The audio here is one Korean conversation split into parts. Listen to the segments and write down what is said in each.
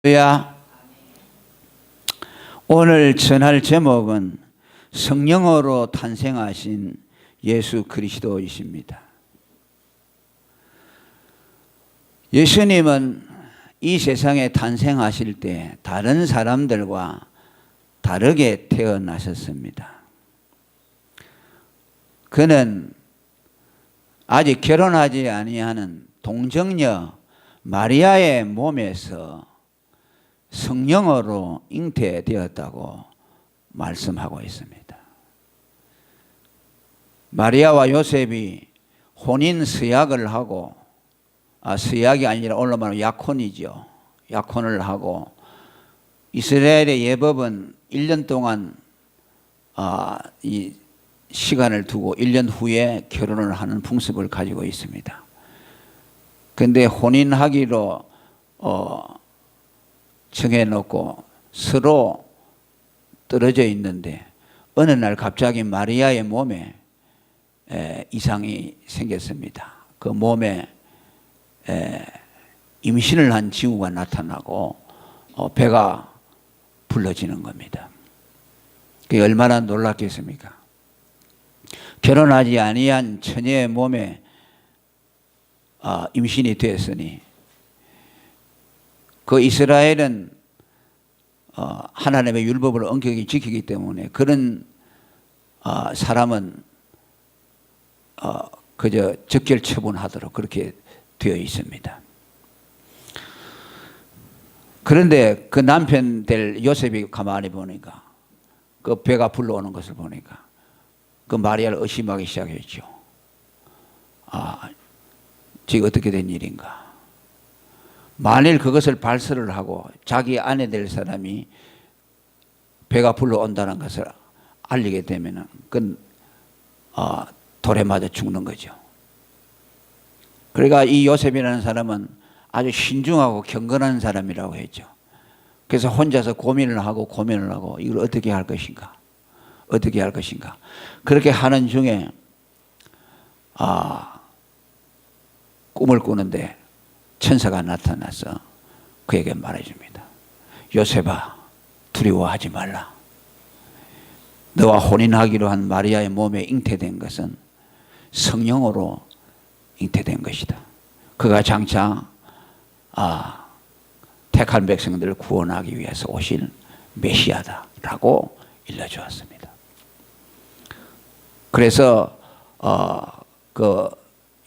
할렐루야. 오늘 전할 제목은 성령으로 탄생하신 예수 그리스도이십니다. 예수님은 이 세상에 탄생하실 때 다른 사람들과 다르게 태어나셨습니다. 그는 아직 결혼하지 아니하는 동정녀 마리아의 몸에서 성령으로 잉태되었다고 말씀하고 있습니다. 마리아와 요셉이 혼인 서약을 하고, 서약이 아니라 오늘로 말하면 약혼이죠. 약혼을 하고 이스라엘의 예법은 1년 동안 이 시간을 두고 1년 후에 결혼을 하는 풍습을 가지고 있습니다. 그런데 혼인하기로 정해놓고 서로 떨어져 있는데 어느 날 갑자기 마리아의 몸에 이상이 생겼습니다. 그 몸에 임신을 한 징후가 나타나고 배가 불러지는 겁니다. 그게 얼마나 놀랐겠습니까? 결혼하지 아니한 처녀의 몸에 임신이 되었으니 그 이스라엘은 하나님의 율법을 엄격히 지키기 때문에 그런 사람은 그저 적결 처분하도록 그렇게 되어 있습니다. 그런데 그 남편 될 요셉이 가만히 보니까 그 배가 불러오는 것을 보니까 그 마리아를 의심하기 시작했죠. 지금 어떻게 된 일인가? 만일 그것을 발설을 하고 자기 아내 될 사람이 배가 불러온다는 것을 알리게 되면 그건 돌에 맞아 죽는 거죠. 그러니까 이 요셉이라는 사람은 아주 신중하고 경건한 사람이라고 했죠. 그래서 혼자서 고민을 하고 이걸 어떻게 할 것인가, 어떻게 할 것인가. 그렇게 하는 중에 꿈을 꾸는데 천사가 나타나서 그에게 말해줍니다. 요셉아, 두려워하지 말라. 너와 혼인하기로 한 마리아의 몸에 잉태된 것은 성령으로 잉태된 것이다. 그가 장차 택한 백성들을 구원하기 위해서 오실 메시아다라고 일러주었습니다. 그래서 그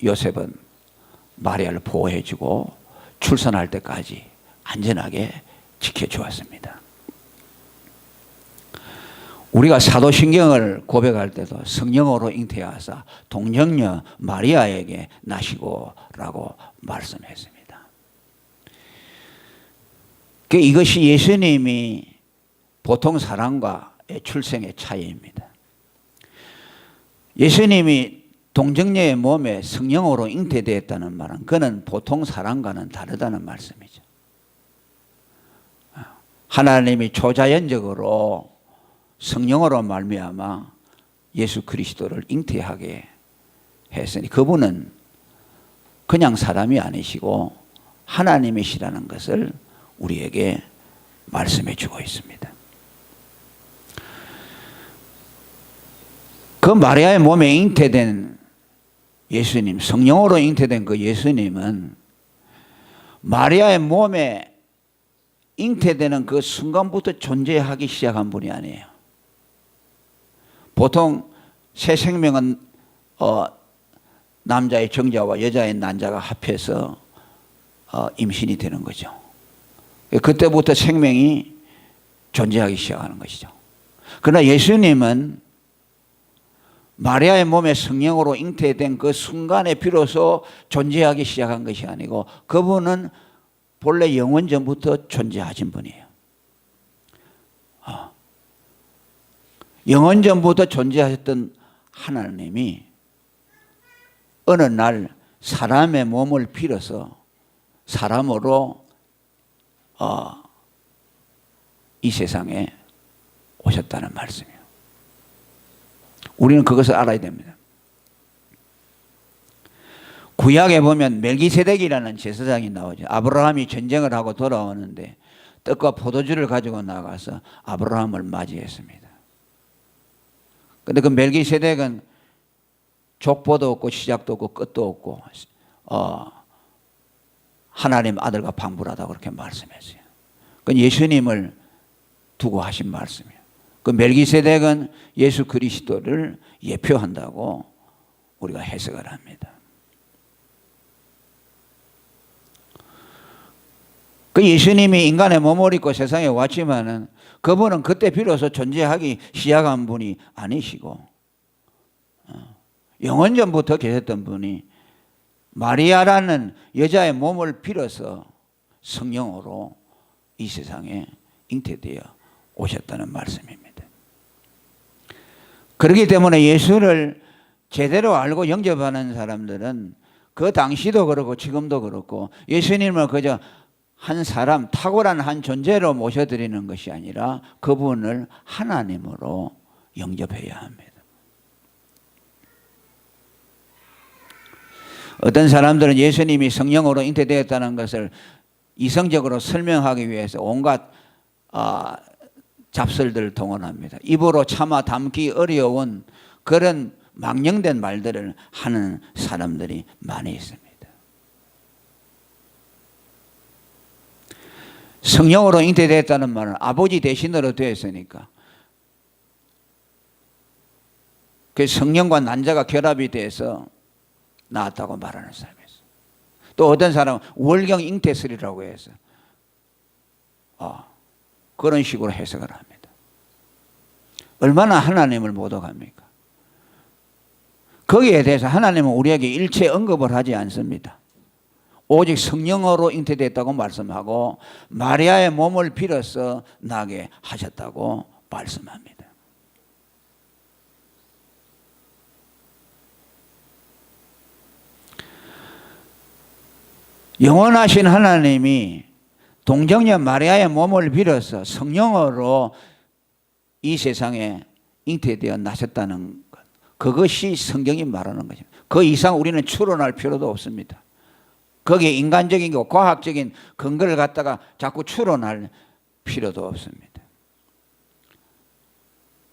요셉은 마리아를 보호해주고 출산할 때까지 안전하게 지켜주었습니다. 우리가 사도신경을 고백할 때도 성령으로 잉태하사 동정녀 마리아에게 나시고라고 말씀했습니다. 이것이 예수님이 보통 사람과의 출생의 차이입니다. 예수님이 동정녀의 몸에 성령으로 잉태되었다는 말은 그는 보통 사람과는 다르다는 말씀이죠. 하나님이 초자연적으로 성령으로 말미암아 예수 그리스도를 잉태하게 했으니 그분은 그냥 사람이 아니시고 하나님이시라는 것을 우리에게 말씀해 주고 있습니다. 그 마리아의 몸에 잉태된 예수님, 성령으로 잉태된 그 예수님은 마리아의 몸에 잉태되는 그 순간부터 존재하기 시작한 분이 아니에요. 보통 새 생명은 남자의 정자와 여자의 난자가 합해서 임신이 되는 거죠. 그때부터 생명이 존재하기 시작하는 것이죠. 그러나 예수님은 마리아의 몸에 성령으로 잉태된 그 순간에 비로소 존재하기 시작한 것이 아니고 그분은 본래 영원 전부터 존재하신 분이에요. 영원 전부터 존재하셨던 하나님이 어느 날 사람의 몸을 빌어서 사람으로 이 세상에 오셨다는 말씀이에요. 우리는 그것을 알아야 됩니다. 구약에 보면 멜기세덱이라는 제사장이 나오죠. 아브라함이 전쟁을 하고 돌아오는데 떡과 포도주를 가지고 나가서 아브라함을 맞이했습니다. 그런데 그 멜기세덱은 족보도 없고 시작도 없고 끝도 없고 하나님 아들과 방불하다고 그렇게 말씀했어요. 그건 예수님을 두고 하신 말씀이에요. 그 멜기세덱은 예수 그리스도를 예표한다고 우리가 해석을 합니다. 그 예수님이 인간의 몸을 입고 세상에 왔지만은 그분은 그때 비로소 존재하기 시작한 분이 아니시고 영원전부터 계셨던 분이 마리아라는 여자의 몸을 빌어서 성령으로 이 세상에 잉태되어 오셨다는 말씀입니다. 그렇기 때문에 예수를 제대로 알고 영접하는 사람들은 그 당시도 그렇고 지금도 그렇고 예수님을 그저 한 사람, 탁월한 한 존재로 모셔드리는 것이 아니라 그분을 하나님으로 영접해야 합니다. 어떤 사람들은 예수님이 성령으로 잉태되었다는 것을 이성적으로 설명하기 위해서 온갖 잡설들을 동원합니다. 입으로 차마 담기 어려운 그런 망령된 말들을 하는 사람들이 많이 있습니다. 성령으로 잉태되었다는 말은 아버지 대신으로 되었으니까 그 성령과 난자가 결합이 돼서 나왔다고 말하는 사람이 있어요. 또 어떤 사람은 월경 잉태설이라고 해서 그런 식으로 해석을 합니다. 얼마나 하나님을 모독합니까? 거기에 대해서 하나님은 우리에게 일체 언급을 하지 않습니다. 오직 성령으로 잉태됐다고 말씀하고 마리아의 몸을 빌어서 나게 하셨다고 말씀합니다. 영원하신 하나님이 동정녀 마리아의 몸을 빌어서 성령으로 이 세상에 잉태되어 나셨다는 것, 그것이 성경이 말하는 것입니다. 그 이상 우리는 추론할 필요도 없습니다. 거기에 인간적인 과학적인 근거를 갖다가 자꾸 추론할 필요도 없습니다.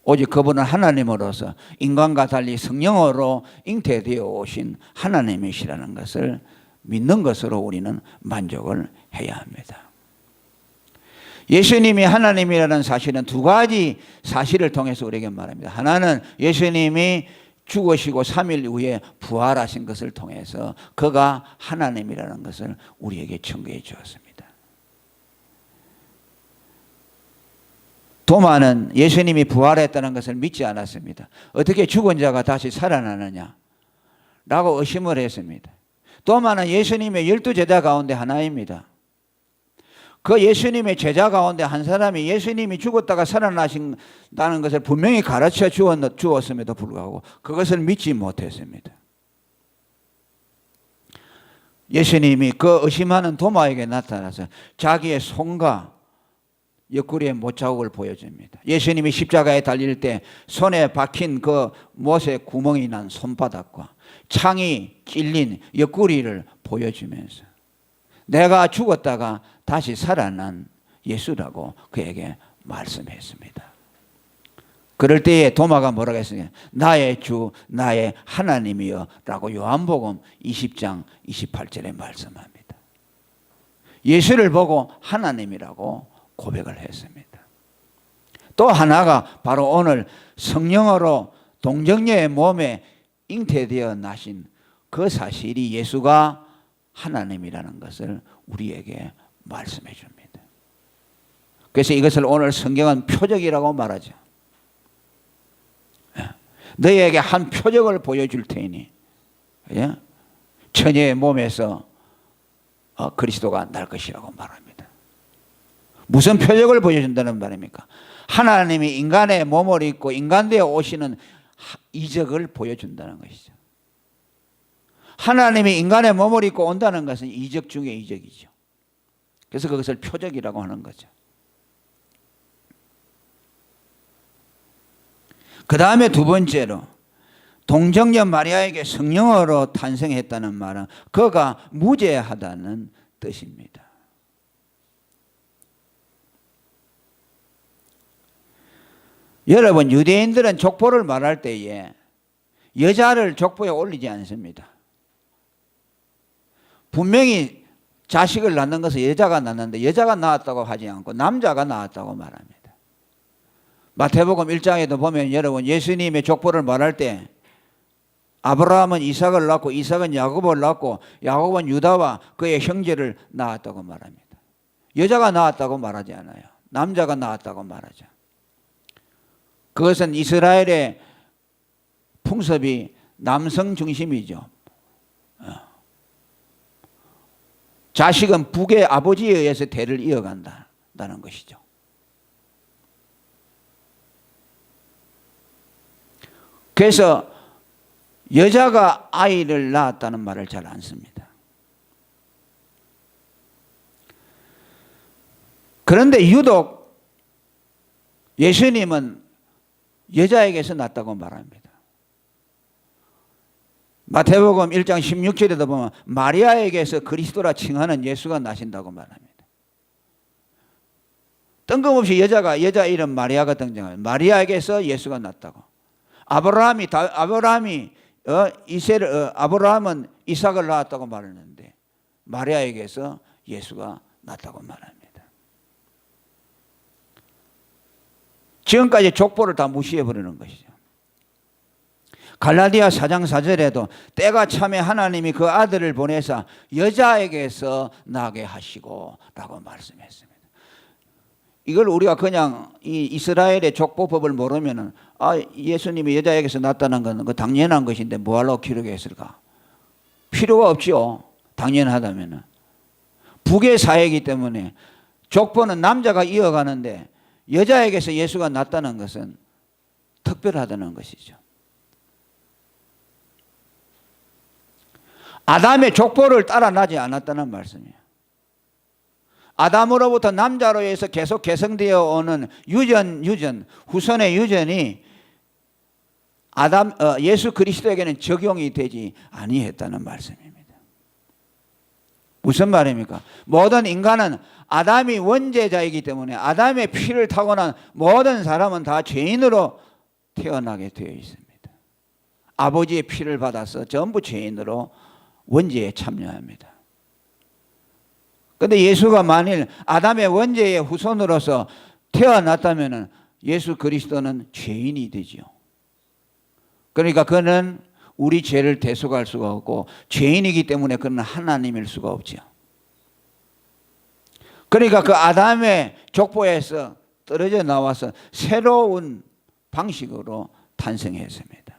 오직 그분은 하나님으로서 인간과 달리 성령으로 잉태되어 오신 하나님이시라는 것을 믿는 것으로 우리는 만족을 해야 합니다. 예수님이 하나님이라는 사실은 두 가지 사실을 통해서 우리에게 말합니다. 하나는 예수님이 죽으시고 3일 후에 부활하신 것을 통해서 그가 하나님이라는 것을 우리에게 증거해 주었습니다. 도마는 예수님이 부활했다는 것을 믿지 않았습니다. 어떻게 죽은 자가 다시 살아나느냐 라고 의심을 했습니다. 도마는 예수님의 12제자 가운데 하나입니다. 그 예수님의 제자 가운데 한 사람이 예수님이 죽었다가 살아나신다는 것을 분명히 가르쳐 주었음에도 불구하고 그것을 믿지 못했습니다. 예수님이 그 의심하는 도마에게 나타나서 자기의 손과 옆구리의 못자국을 보여줍니다. 예수님이 십자가에 달릴 때 손에 박힌 그 못에 구멍이 난 손바닥과 창이 찔린 옆구리를 보여주면서 내가 죽었다가 다시 살아난 예수라고 그에게 말씀했습니다. 그럴 때에 도마가 뭐라고 했습니까? 나의 주 나의 하나님이여 라고 요한복음 20장 28절에 말씀합니다. 예수를 보고 하나님이라고 고백을 했습니다. 또 하나가 바로 오늘 성령으로 동정녀의 몸에 잉태되어 나신 그 사실이 예수가 하나님이라는 것을 우리에게 말씀해 줍니다. 그래서 이것을 오늘 성경은 표적이라고 말하죠. 너희에게 한 표적을 보여줄 테니 처녀의 몸에서 그리스도가 날 것이라고 말합니다. 무슨 표적을 보여준다는 말입니까? 하나님이 인간의 몸을 입고 인간되어 오시는 이적을 보여준다는 것이죠. 하나님이 인간의 몸을 입고 온다는 것은 이적 중에 이적이죠. 그래서 그것을 표적이라고 하는 거죠. 그 다음에 두 번째로 동정녀 마리아에게 성령으로 탄생했다는 말은 그가 무죄하다는 뜻입니다. 여러분, 유대인들은 족보를 말할 때에 여자를 족보에 올리지 않습니다. 분명히 자식을 낳는 것은 여자가 낳는데 여자가 낳았다고 하지 않고 남자가 낳았다고 말합니다. 마태복음 1장에도 보면 여러분, 예수님의 족보를 말할 때 아브라함은 이삭을 낳고 이삭은 야곱을 낳고 야곱은 유다와 그의 형제를 낳았다고 말합니다. 여자가 낳았다고 말하지 않아요. 남자가 낳았다고 말하죠. 그것은 이스라엘의 풍습이 남성 중심이죠. 자식은 북의 아버지에 의해서 대를 이어간다는 것이죠. 그래서 여자가 아이를 낳았다는 말을 잘 안 씁니다. 그런데 유독 예수님은 여자에게서 낳았다고 말합니다. 마태복음 1장 16절에도 보면 마리아에게서 그리스도라 칭하는 예수가 나신다고 말합니다. 뜬금없이 여자 이름 마리아가 등장합니다. 마리아에게서 예수가 났다고. 아브라함은 이삭을 낳았다고 말했는데 마리아에게서 예수가 났다고 말합니다. 지금까지 족보를 다 무시해버리는 것이죠. 갈라디아 4장 4절에도 때가 참에 하나님이 그 아들을 보내사 여자에게서 나게 하시고 라고 말씀했습니다. 이걸 우리가 그냥 이 이스라엘의 족보법을 모르면은 예수님이 여자에게서 났다는 건 그 당연한 것인데 뭐하러 기록했을까? 필요가 없죠. 당연하다면은. 북의 사회이기 때문에 족보는 남자가 이어가는데 여자에게서 예수가 났다는 것은 특별하다는 것이죠. 아담의 족보를 따라 나지 않았다는 말씀이에요. 아담으로부터 남자로 해서 계속 개성되어 오는 유전, 후손의 유전이 예수 그리스도에게는 적용이 되지 아니했다는 말씀입니다. 무슨 말입니까? 모든 인간은 아담이 원죄자이기 때문에 아담의 피를 타고난 모든 사람은 다 죄인으로 태어나게 되어 있습니다. 아버지의 피를 받아서 전부 죄인으로 원죄에 참여합니다. 그런데 예수가 만일 아담의 원죄의 후손으로서 태어났다면 예수 그리스도는 죄인이 되죠. 그러니까 그는 우리 죄를 대속할 수가 없고 죄인이기 때문에 그는 하나님일 수가 없죠. 그러니까 그 아담의 족보에서 떨어져 나와서 새로운 방식으로 탄생했습니다.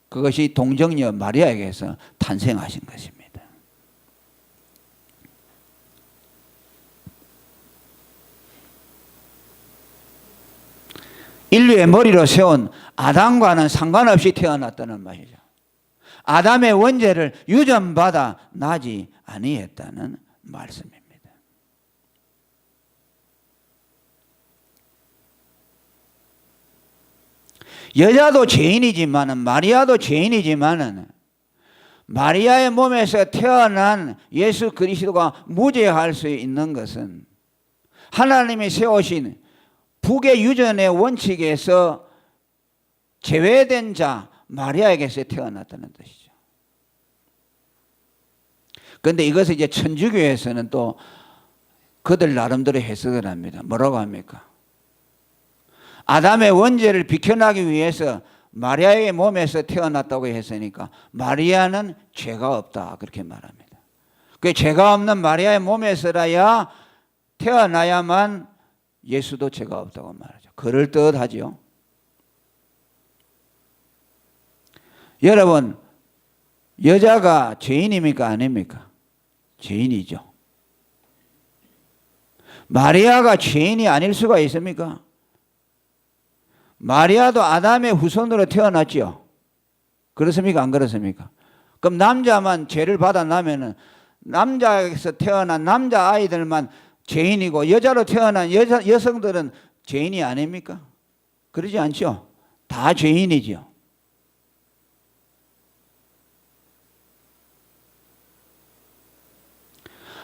그것이 동정녀 마리아에게서 탄생하신 것입니다. 인류의 머리로 세운 아담과는 상관없이 태어났다는 말이죠. 아담의 원죄를 유전받아 나지 아니했다는 말씀입니다. 여자도 죄인이지만은 마리아도 죄인이지만은 마리아의 몸에서 태어난 예수 그리스도가 무죄할 수 있는 것은 하나님이 세우신 북의 유전의 원칙에서 제외된 자 마리아에게서 태어났다는 뜻이죠. 그런데 이것을 이제 천주교에서는 또 그들 나름대로 해석을 합니다. 뭐라고 합니까? 아담의 원죄를 비켜나기 위해서 마리아의 몸에서 태어났다고 했으니까 마리아는 죄가 없다 그렇게 말합니다. 그 죄가 없는 마리아의 몸에서라야 태어나야만 예수도 죄가 없다고 말하죠. 그럴듯하지요. 여러분, 여자가 죄인입니까 아닙니까? 죄인이죠. 마리아가 죄인이 아닐 수가 있습니까? 마리아도 아담의 후손으로 태어났죠. 그렇습니까? 안 그렇습니까? 그럼 남자만 죄를 받아나면은 남자에서 태어난 남자 아이들만 죄인이고 여자로 태어난 여성들은 죄인이 아닙니까? 그러지 않죠? 다 죄인이죠.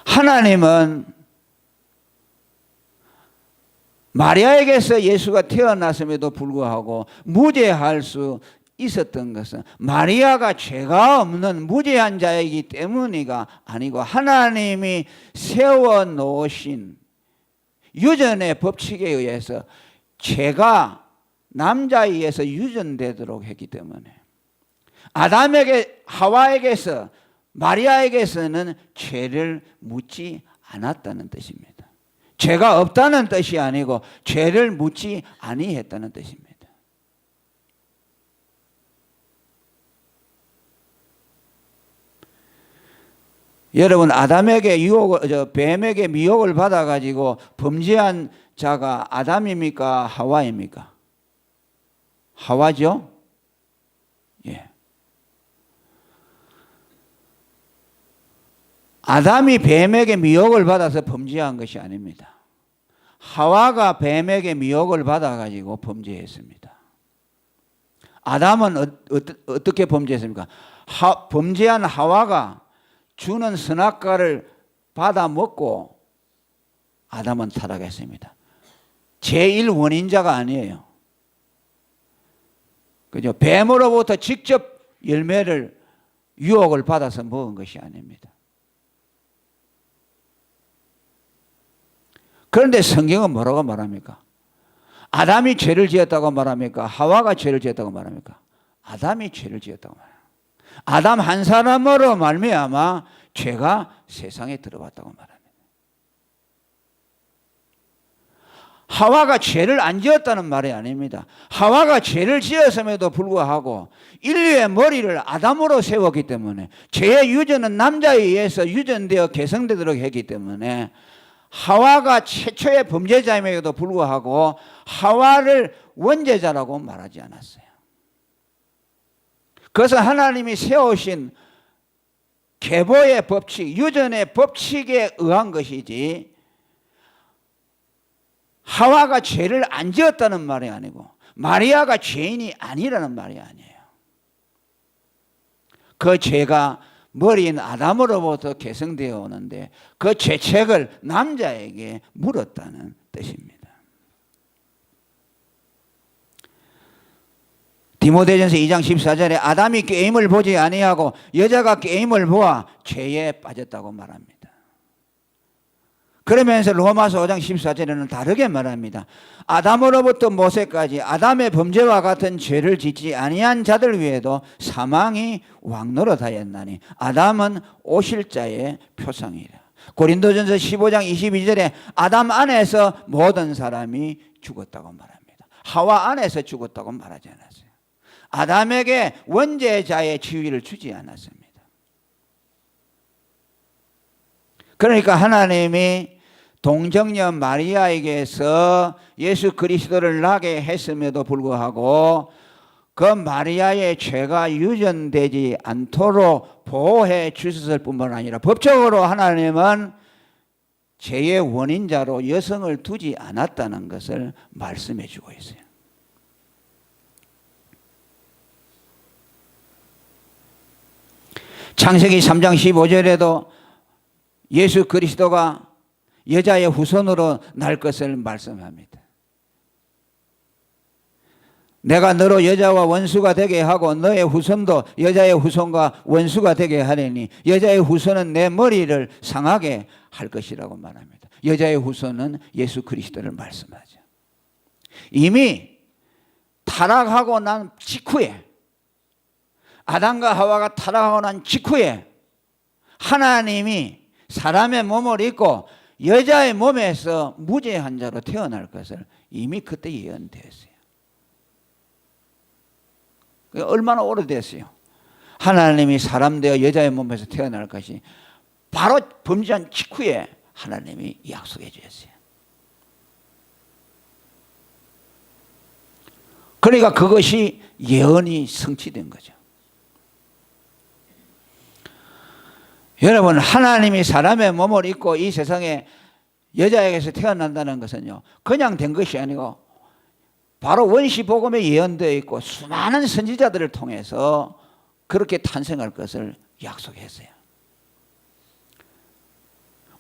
하나님은 마리아에게서 예수가 태어났음에도 불구하고 무죄할 수 있었던 것은 마리아가 죄가 없는 무죄한 자이기 때문이가 아니고 하나님이 세워놓으신 유전의 법칙에 의해서 죄가 남자에 의해서 유전되도록 했기 때문에 아담에게 하와에게서 마리아에게서는 죄를 묻지 않았다는 뜻입니다. 죄가 없다는 뜻이 아니고 죄를 묻지 아니했다는 뜻입니다. 여러분, 아담에게 뱀에게 미혹을 받아가지고 범죄한 자가 아담입니까? 하와입니까? 하와죠? 예. 아담이 뱀에게 미혹을 받아서 범죄한 것이 아닙니다. 하와가 뱀에게 미혹을 받아가지고 범죄했습니다. 아담은 어떻게 범죄했습니까? 범죄한 하와가 주는 선악과를 받아 먹고 아담은 타락했습니다. 제1 원인자가 아니에요. 그죠? 뱀으로부터 직접 열매를 유혹을 받아서 먹은 것이 아닙니다. 그런데 성경은 뭐라고 말합니까? 아담이 죄를 지었다고 말합니까? 하와가 죄를 지었다고 말합니까? 아담이 죄를 지었다고 말합니다. 아담 한 사람으로 말미암아 죄가 세상에 들어왔다고 말합니다. 하와가 죄를 안 지었다는 말이 아닙니다. 하와가 죄를 지었음에도 불구하고 인류의 머리를 아담으로 세웠기 때문에 죄의 유전은 남자에 의해서 유전되어 개성되도록 했기 때문에 하와가 최초의 범죄자임에도 불구하고 하와를 원죄자라고 말하지 않았어요. 그것은 하나님이 세우신 계보의 법칙, 유전의 법칙에 의한 것이지 하와가 죄를 안 지었다는 말이 아니고 마리아가 죄인이 아니라는 말이 아니에요. 그 죄가 머리인 아담으로부터 개성되어 오는데 그 죄책을 남자에게 물었다는 뜻입니다. 디모데전서 2장 14절에 아담이 게임을 보지 아니하고 여자가 게임을 보아 죄에 빠졌다고 말합니다. 그러면서 로마서 5장 14절에는 다르게 말합니다. 아담으로부터 모세까지 아담의 범죄와 같은 죄를 짓지 아니한 자들 위에도 사망이 왕노릇하였나니 아담은 오실 자의 표상이라. 고린도전서 15장 22절에 아담 안에서 모든 사람이 죽었다고 말합니다. 하와 안에서 죽었다고 말하지 않았어요. 아담에게 원죄자의 지위를 주지 않았습니다. 그러니까 하나님이 동정녀 마리아에게서 예수 그리스도를 낳게 했음에도 불구하고 그 마리아의 죄가 유전되지 않도록 보호해 주셨을 뿐만 아니라 법적으로 하나님은 죄의 원인자로 여성을 두지 않았다는 것을 말씀해 주고 있어요. 창세기 3장 15절에도 예수 그리스도가 여자의 후손으로 날 것을 말씀합니다. 내가 너로 여자와 원수가 되게 하고 너의 후손도 여자의 후손과 원수가 되게 하리니 여자의 후손은 내 머리를 상하게 할 것이라고 말합니다. 여자의 후손은 예수 그리스도를 말씀하죠. 이미 타락하고 난 직후에 아담과 하와가 타락하고 난 직후에 하나님이 사람의 몸을 입고 여자의 몸에서 무죄한 자로 태어날 것을 이미 그때 예언되었어요. 얼마나 오래됐어요. 하나님이 사람 되어 여자의 몸에서 태어날 것이 바로 범죄한 직후에 하나님이 약속해 주셨어요. 그러니까 그것이 예언이 성취된 거죠. 여러분, 하나님이 사람의 몸을 입고 이 세상에 여자에게서 태어난다는 것은요, 그냥 된 것이 아니고 바로 원시복음에 예언되어 있고 수많은 선지자들을 통해서 그렇게 탄생할 것을 약속했어요.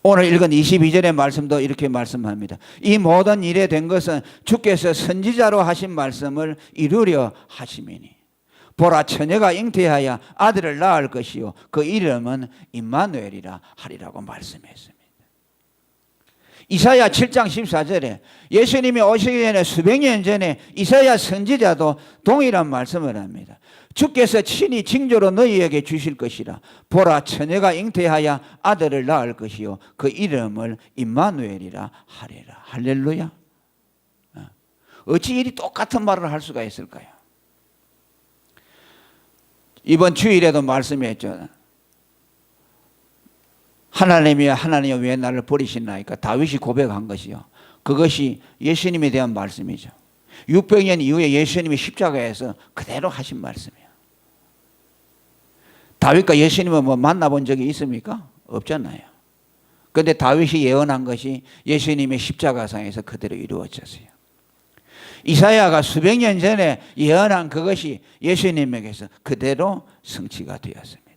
오늘 읽은 22절의 말씀도 이렇게 말씀합니다. 이 모든 일에 된 것은 주께서 선지자로 하신 말씀을 이루려 하심이니 보라 처녀가 잉태하여 아들을 낳을 것이요 그 이름은 임마누엘이라 하리라고 말씀했습니다. 이사야 7장 14절에 예수님이 오시기 전에 수백 년 전에 이사야 선지자도 동일한 말씀을 합니다. 주께서 친히 징조로 너희에게 주실 것이라. 보라 처녀가 잉태하여 아들을 낳을 것이요 그 이름을 임마누엘이라 하리라. 할렐루야. 어찌 이리 똑같은 말을 할 수가 있을까요? 이번 주일에도 말씀했죠. 하나님이 왜 나를 버리시나이까 다윗이 고백한 것이요. 그것이 예수님에 대한 말씀이죠. 600년 이후에 예수님이 십자가에서 그대로 하신 말씀이에요. 다윗과 예수님은 뭐 만나본 적이 있습니까? 없잖아요. 그런데 다윗이 예언한 것이 예수님의 십자가상에서 그대로 이루어졌어요. 이사야가 수백 년 전에 예언한 그것이 예수님에게서 그대로 성취가 되었습니다.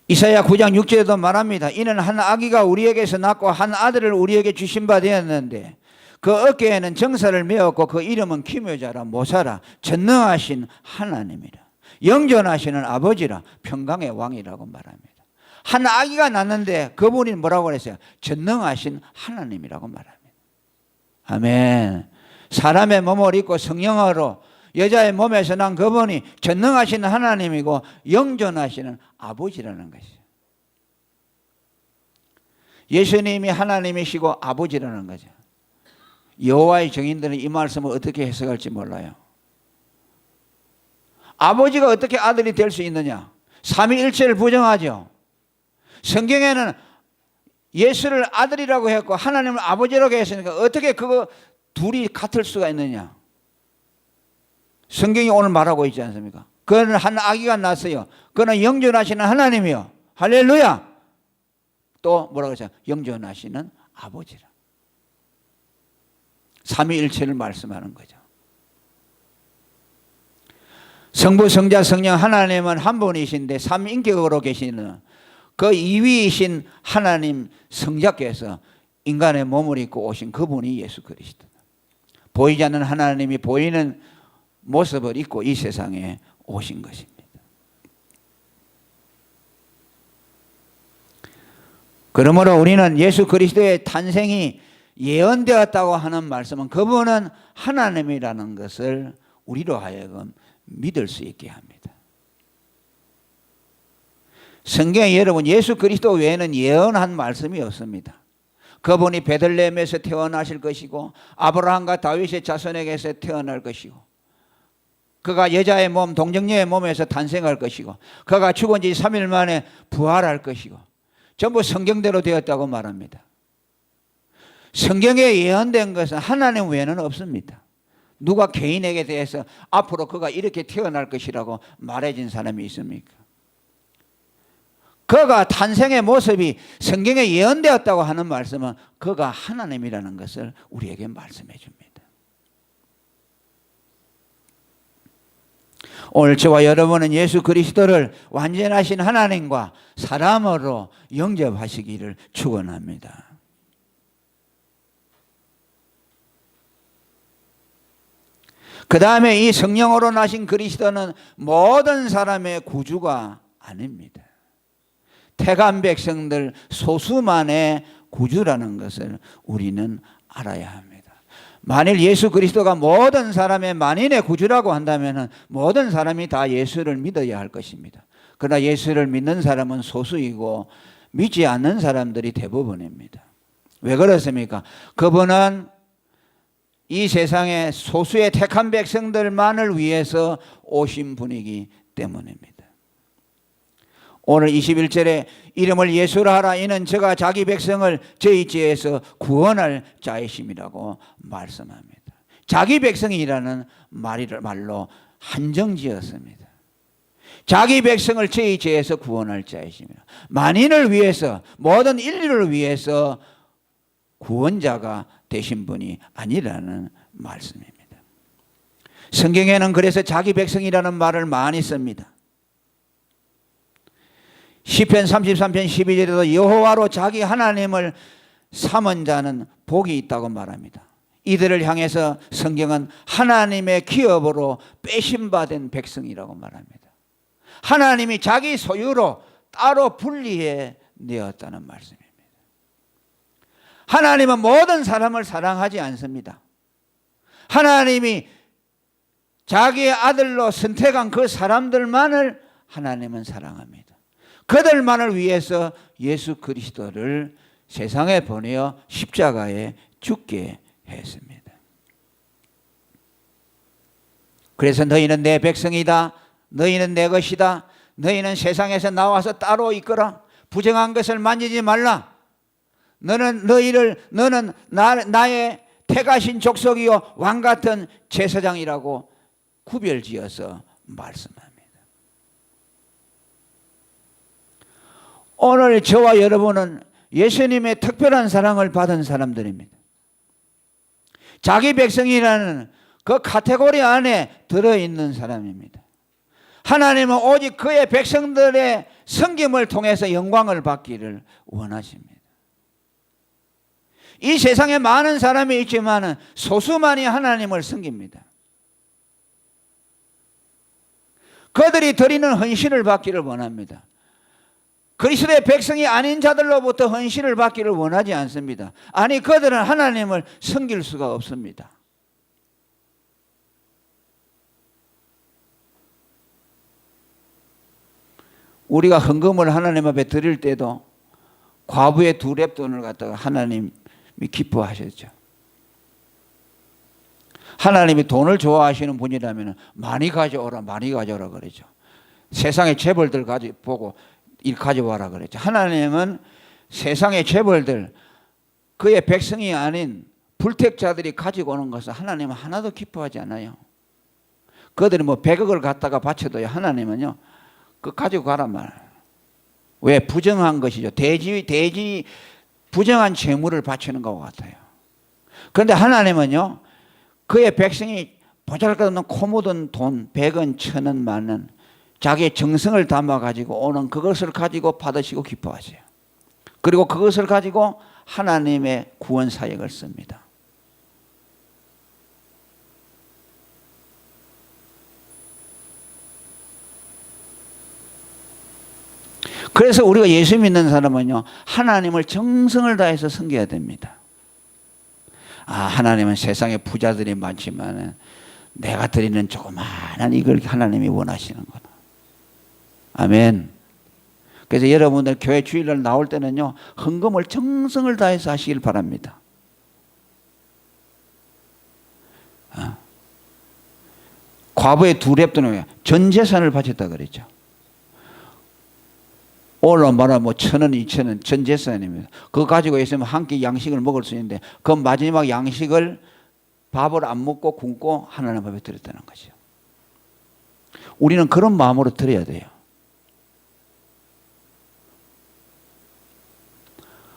이사야 9장 6절에도 말합니다. 이는 한 아기가 우리에게서 낳고 한 아들을 우리에게 주신 바 되었는데 그 어깨에는 정사를 메었고 그 이름은 기묘자라 모사라 전능하신 하나님이라 영존하시는 아버지라 평강의 왕이라고 말합니다. 한 아기가 낳는데 그분이 뭐라고 그랬어요? 전능하신 하나님이라고 말합니다. 아멘. 사람의 몸을 입고 성령으로 여자의 몸에서 난 그분이 전능하신 하나님이고 영존하시는 아버지라는 것이죠. 예수님이 하나님이시고 아버지라는 거죠. 여호와의 증인들은 이 말씀을 어떻게 해석할지 몰라요. 아버지가 어떻게 아들이 될 수 있느냐? 삼위일체를 부정하죠. 성경에는 예수를 아들이라고 했고 하나님을 아버지라고 했으니까 어떻게 그거 둘이 같을 수가 있느냐? 성경이 오늘 말하고 있지 않습니까? 그는 한 아기가 낳았어요. 그는 영존하시는 하나님이요. 할렐루야. 또 뭐라고 했어요? 영존하시는 아버지라. 삼위일체를 말씀하는 거죠. 성부, 성자, 성령 하나님은 한 분이신데 삼인격으로 계시는 그 2위이신 하나님 성자께서 인간의 몸을 입고 오신 그분이 예수 그리스도. 보이지 않는 하나님이 보이는 모습을 입고 이 세상에 오신 것입니다. 그러므로 우리는 예수 그리스도의 탄생이 예언되었다고 하는 말씀은 그분은 하나님이라는 것을 우리로 하여금 믿을 수 있게 합니다. 성경에 여러분 예수 그리스도 외에는 예언한 말씀이 없습니다. 그분이 베들레헴에서 태어나실 것이고 아브라함과 다윗의 자손에게서 태어날 것이고 그가 여자의 몸 동정녀의 몸에서 탄생할 것이고 그가 죽은 지 3일 만에 부활할 것이고 전부 성경대로 되었다고 말합니다. 성경에 예언된 것은 하나님 외에는 없습니다. 누가 개인에게 대해서 앞으로 그가 이렇게 태어날 것이라고 말해진 사람이 있습니까? 그가 탄생의 모습이 성경에 예언되었다고 하는 말씀은 그가 하나님이라는 것을 우리에게 말씀해 줍니다. 오늘 저와 여러분은 예수 그리스도를 완전하신 하나님과 사람으로 영접하시기를 축원합니다. 그 다음에 이 성령으로 나신 그리스도는 모든 사람의 구주가 아닙니다. 택한 백성들 소수만의 구주라는 것을 우리는 알아야 합니다. 만일 예수 그리스도가 모든 사람의 만인의 구주라고 한다면 모든 사람이 다 예수를 믿어야 할 것입니다. 그러나 예수를 믿는 사람은 소수이고 믿지 않는 사람들이 대부분입니다. 왜 그렇습니까? 그분은 이 세상의 소수의 택한 백성들만을 위해서 오신 분이기 때문입니다. 오늘 21절에 이름을 예수라 하라 이는 저가 자기 백성을 저희 죄에서 구원할 자이심이라고 말씀합니다. 자기 백성이라는 말로 한정지었습니다. 자기 백성을 저희 죄에서 구원할 자이심이라. 만인을 위해서 모든 인류를 위해서 구원자가 되신 분이 아니라는 말씀입니다. 성경에는 그래서 자기 백성이라는 말을 많이 씁니다. 시편 33편 12절에도 여호와로 자기 하나님을 삼은 자는 복이 있다고 말합니다. 이들을 향해서 성경은 하나님의 기업으로 빼심받은 백성이라고 말합니다. 하나님이 자기 소유로 따로 분리해 내었다는 말씀입니다. 하나님은 모든 사람을 사랑하지 않습니다. 하나님이 자기의 아들로 선택한 그 사람들만을 하나님은 사랑합니다. 그들만을 위해서 예수 그리스도를 세상에 보내어 십자가에 죽게 했습니다. 그래서 너희는 내 백성이다. 너희는 내 것이다. 너희는 세상에서 나와서 따로 있거라. 부정한 것을 만지지 말라. 너는 나의 택하신 족속이요 왕 같은 제사장이라고 구별지어서 말씀합니다. 오늘 저와 여러분은 예수님의 특별한 사랑을 받은 사람들입니다. 자기 백성이라는 그 카테고리 안에 들어있는 사람입니다. 하나님은 오직 그의 백성들의 섬김을 통해서 영광을 받기를 원하십니다. 이 세상에 많은 사람이 있지만 소수만이 하나님을 섬깁니다. 그들이 드리는 헌신을 받기를 원합니다. 그리스도의 백성이 아닌 자들로부터 헌신을 받기를 원하지 않습니다. 아니, 그들은 하나님을 섬길 수가 없습니다. 우리가 헌금을 하나님 앞에 드릴 때도 과부의 2렙돈을 갖다가 하나님이 기뻐하셨죠. 하나님이 돈을 좋아하시는 분이라면 많이 가져오라 그러죠. 세상의 재벌들 보고 일 가져와라 그랬죠. 하나님은 세상의 재벌들, 그의 백성이 아닌 불택자들이 가지고 오는 것을 하나님은 하나도 기뻐하지 않아요. 그들이 100억을 갖다가 바쳐도요, 하나님은요 그 가지고 가란 말. 왜? 부정한 것이죠. 대지 부정한 재물을 바치는 것 같아요. 그런데 하나님은요, 그의 백성이 보잘것없는 코 묻은 돈 100원, 1000원, 만원 자기의 정성을 담아 가지고 오는 그것을 가지고 받으시고 기뻐하세요. 그리고 그것을 가지고 하나님의 구원 사역을 씁니다. 그래서 우리가 예수 믿는 사람은요, 하나님을 정성을 다해서 섬겨야 됩니다. 하나님은 세상에 부자들이 많지만 내가 드리는 조그마한 이걸 하나님이 원하시는구나. 아멘. 그래서 여러분들 교회 주일날 나올 때는요, 헌금을 정성을 다해서 하시길 바랍니다. 과부의 2렙돈을 전 재산을 바쳤다 그랬죠. 오늘 말하면 1,000원, 2,000원 전 재산입니다. 그거 가지고 있으면 한 끼 양식을 먹을 수 있는데 그 마지막 양식을 밥을 안 먹고 굶고 하나님 앞에 드렸다는 거죠. 우리는 그런 마음으로 드려야 돼요.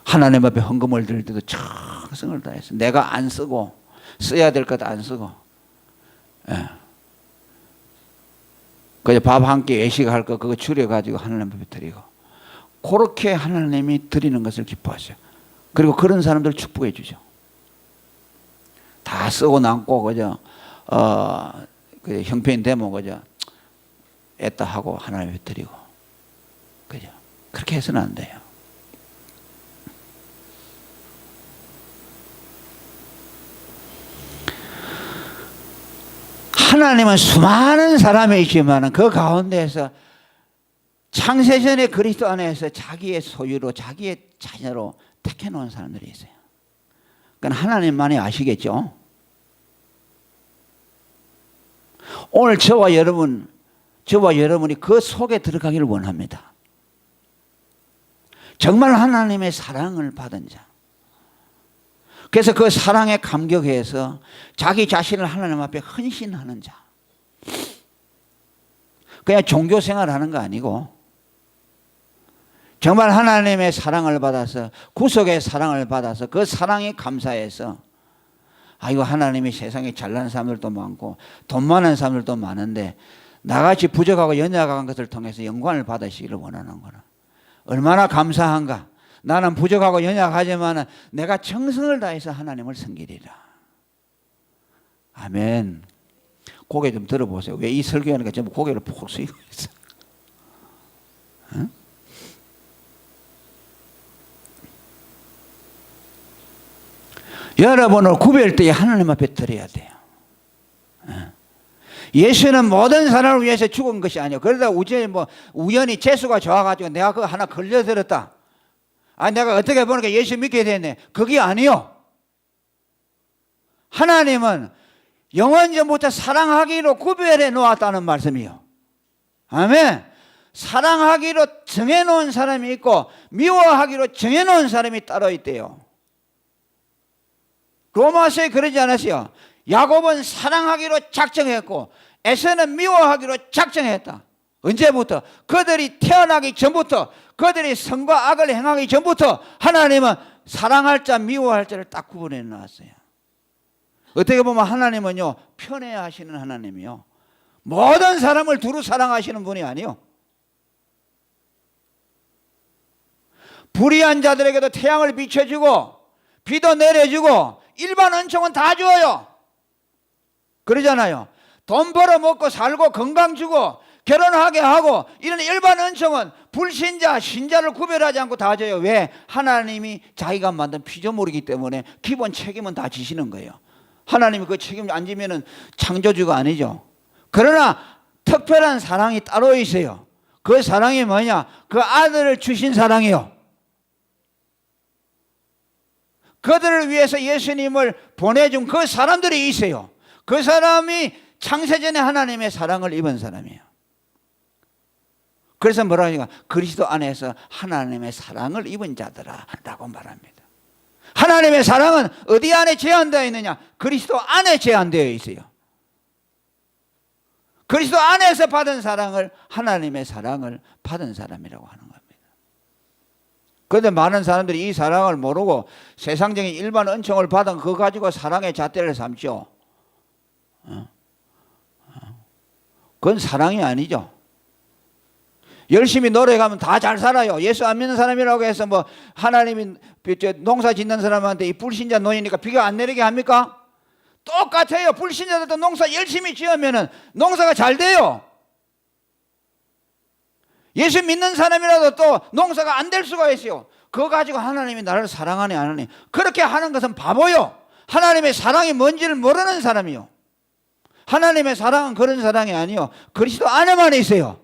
하나님 앞에 헌금을 드릴 때도 정성을 다해서 내가 안 쓰고 써야 될 것 안 쓰고, 그냥 밥 한 끼 외식할 거 그거 줄여가지고 하나님 앞에 드리고, 그렇게 하나님이 드리는 것을 기뻐하셔. 그리고 그런 사람들 축복해 주죠. 다 쓰고 남고 그저 그 형편이 되면 그저 애따 하고 하나님께 드리고, 그죠? 그렇게 해서는 안 돼요. 하나님은 수많은 사람이 있지만 그 가운데에서 창세전에 그리스도 안에서 자기의 소유로 자기의 자녀로 택해놓은 사람들이 있어요. 그건 하나님만이 아시겠죠. 오늘 저와 여러분이 그 속에 들어가기를 원합니다. 정말 하나님의 사랑을 받은 자. 그래서 그 사랑에 감격해서 자기 자신을 하나님 앞에 헌신하는 자. 그냥 종교 생활하는 거 아니고 정말 하나님의 사랑을 받아서, 구속의 사랑을 받아서 그 사랑에 감사해서, 이거 하나님이 세상에 잘난 사람들도 많고 돈 많은 사람들도 많은데 나같이 부족하고 연약한 것을 통해서 영광을 받으시기를 원하는 거라. 얼마나 감사한가. 나는 부족하고 연약하지만 내가 정성을 다해서 하나님을 섬기리라. 아멘. 고개 좀 들어보세요. 왜 이 설교하니까 전부 고개를 푹 숙이고 있어. 응? 여러분을 구별 때 하나님 앞에 드려야 돼요. 예수는 모든 사람을 위해서 죽은 것이 아니에요. 그러다 우연히 재수가 좋아가지고 내가 그거 하나 걸려들었다. 내가 어떻게 보니까 예수 믿게 됐네. 그게 아니요. 하나님은 영원전부터 사랑하기로 구별해 놓았다는 말씀이요. 아멘. 사랑하기로 정해놓은 사람이 있고 미워하기로 정해놓은 사람이 따로 있대요. 로마서에 그러지 않았어요. 야곱은 사랑하기로 작정했고 에서는 미워하기로 작정했다. 언제부터? 그들이 태어나기 전부터, 그들이 선과 악을 행하기 전부터 하나님은 사랑할 자 미워할 자를 딱 구분해 놨어요. 어떻게 보면 하나님은요, 편애하시는 하나님이요, 모든 사람을 두루 사랑하시는 분이 아니요, 불의한 자들에게도 태양을 비춰주고 비도 내려주고 일반 은총은 다 줘요. 그러잖아요. 돈 벌어 먹고 살고 건강 주고 결혼하게 하고 이런 일반 은총은 불신자 신자를 구별하지 않고 다 줘요. 왜? 하나님이 자기가 만든 피조물이기 때문에 기본 책임은 다 지시는 거예요. 하나님이 그 책임 안 지면은 창조주가 아니죠. 그러나 특별한 사랑이 따로 있어요. 그 사랑이 뭐냐? 그 아들을 주신 사랑이요. 그들을 위해서 예수님을 보내준 그 사람들이 있어요. 그 사람이 창세전에 하나님의 사랑을 입은 사람이에요. 그래서 뭐라 하니까 그리스도 안에서 하나님의 사랑을 입은 자들아 라고 말합니다. 하나님의 사랑은 어디 안에 제한되어 있느냐? 그리스도 안에 제한되어 있어요. 그리스도 안에서 받은 사랑을, 하나님의 사랑을 받은 사람이라고 하는 겁니다. 그런데 많은 사람들이 이 사랑을 모르고 세상적인 일반 은총을 받은 그거 가지고 사랑의 잣대를 삼죠. 그건 사랑이 아니죠. 열심히 노력하면 다 잘 살아요. 예수 안 믿는 사람이라고 해서 뭐 하나님이 농사 짓는 사람한테 이 불신자 노예니까 비가 안 내리게 합니까? 똑같아요. 불신자들도 농사 열심히 지으면은 농사가 잘 돼요. 예수 믿는 사람이라도 또 농사가 안 될 수가 있어요. 그거 가지고 하나님이 나를 사랑하네 안 하네, 그렇게 하는 것은 바보요. 하나님의 사랑이 뭔지를 모르는 사람이요. 하나님의 사랑은 그런 사랑이 아니요, 그리스도 안에만 있어요.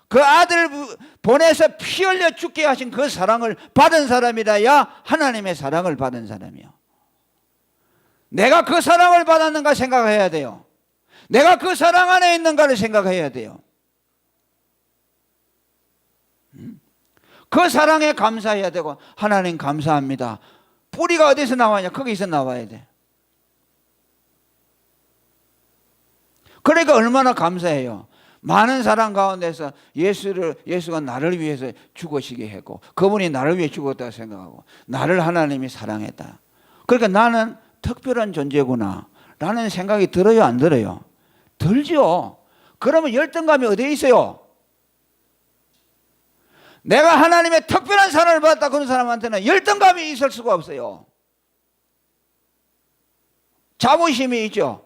그 아들을 보내서 피 흘려 죽게 하신 그 사랑을 받은 사람이라야 하나님의 사랑을 받은 사람이요. 내가 그 사랑을 받았는가 생각해야 돼요. 내가 그 사랑 안에 있는가를 생각해야 돼요. 그 사랑에 감사해야 되고, 하나님 감사합니다. 뿌리가 어디서 나와냐? 거기서 나와야 돼. 그러니까 얼마나 감사해요. 많은 사람 가운데서 예수가 나를 위해서 죽으시게 했고, 그분이 나를 위해 죽었다고 생각하고, 나를 하나님이 사랑했다. 그러니까 나는 특별한 존재구나 라는 생각이 들어요, 안 들어요? 들죠. 그러면 열등감이 어디에 있어요? 내가 하나님의 특별한 사랑을 받았다 그런 사람한테는 열등감이 있을 수가 없어요. 자부심이 있죠.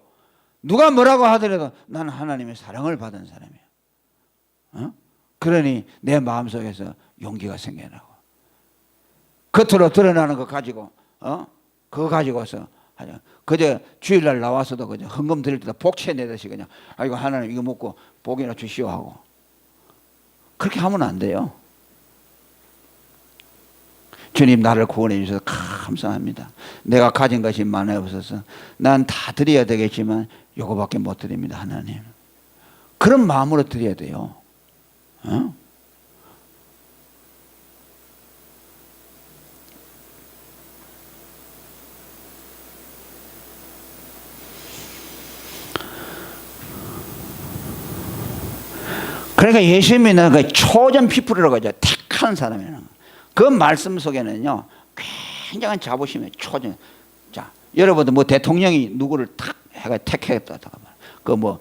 누가 뭐라고 하더라도 나는 하나님의 사랑을 받은 사람이야. 그러니 내 마음속에서 용기가 생겨나고, 겉으로 드러나는 거 가지고 그거 가지고서 그저 주일날 나와서도 그저 헌금 드릴 때도 복채 내듯이 그냥 아이고 하나님 이거 먹고 복이나 주시오 하고, 그렇게 하면 안 돼요. 주님 나를 구원해 주셔서 감사합니다. 내가 가진 것이 많아 없어서 난 다 드려야 되겠지만 요거밖에 못 드립니다 하나님. 그런 마음으로 드려야 돼요. 그러니까 예수 믿는 그 초전 피플이라고 하죠. 택한 사람이라는 거. 그 말씀 속에는요 굉장한 자부심의 초전. 자, 여러분도 뭐 대통령이 누구를 탁 해가 택했다, 그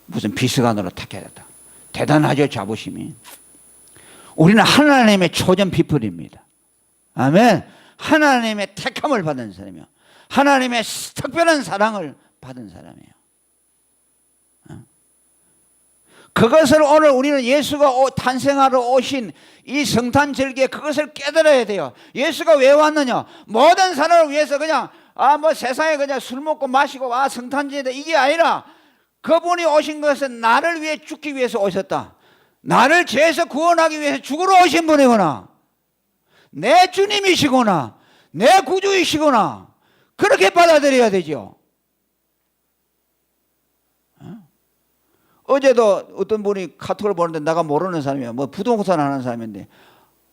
무슨 비서관으로 택했다. 대단하죠, 자부심이. 우리는 하나님의 초전 피플입니다. 아멘. 하나님의 택함을 받은 사람이요, 하나님의 특별한 사랑을 받은 사람이에요. 그것을 오늘 우리는 예수가 탄생하러 오신 이 성탄 절기에 그것을 깨달아야 돼요. 예수가 왜 왔느냐? 모든 사람을 위해서 그냥 뭐 세상에 그냥 술 먹고 마시고 성탄절이다 이게 아니라, 그분이 오신 것은 나를 위해 죽기 위해서 오셨다. 나를 죄에서 구원하기 위해서 죽으러 오신 분이구나. 내 주님이시구나. 내 구주이시구나. 그렇게 받아들여야 되죠. 어제도 어떤 분이 카톡을 보는데 내가 모르는 사람이야. 뭐 부동산 하는 사람인데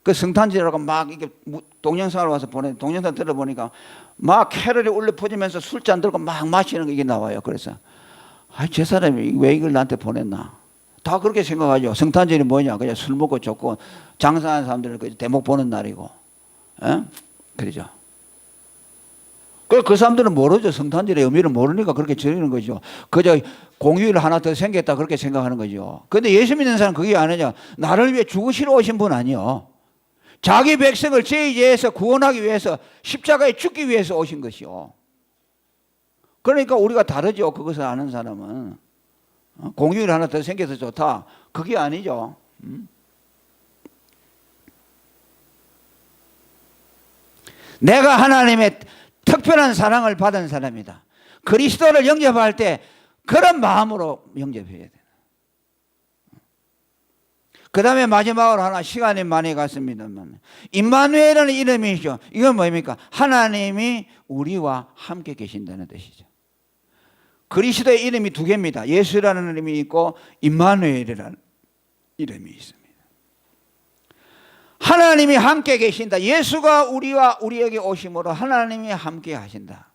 그 성탄절이라고 막 이게 동영상을 와서 보내, 동영상 들어보니까 막 캐럴이 울려 퍼지면서 술잔 들고 막 마시는 게 이게 나와요. 그래서 저 사람이 왜 이걸 나한테 보냈나? 다 그렇게 생각하죠. 성탄절이 뭐냐? 그냥 술 먹고 좋고 장사하는 사람들 대목 보는 날이고, 그러죠. 그 사람들은 모르죠. 성탄절의 의미를 모르니까 그렇게 저리는 거죠. 그저 공휴일 하나 더 생겼다 그렇게 생각하는 거죠. 그런데 예수 믿는 사람은 그게 아니냐? 나를 위해 죽으시러 오신 분 아니요. 자기 백성을 죄에서 구원하기 위해서 십자가에 죽기 위해서 오신 것이요. 그러니까 우리가 다르죠. 그것을 아는 사람은. 공휴일 하나 더 생겨서 좋다. 그게 아니죠. 내가 하나님의 특별한 사랑을 받은 사람이다. 그리스도를 영접할 때 그런 마음으로 영접해야 돼. 그 다음에 마지막으로 하나, 시간이 많이 갔습니다만, 임마누엘이라는 이름이죠. 이건 뭡니까? 하나님이 우리와 함께 계신다는 뜻이죠. 그리스도의 이름이 두 개입니다. 예수라는 이름이 있고 임마누엘이라는 이름이 있습니다. 하나님이 함께 계신다. 예수가 우리에게 오심으로 하나님이 함께 하신다.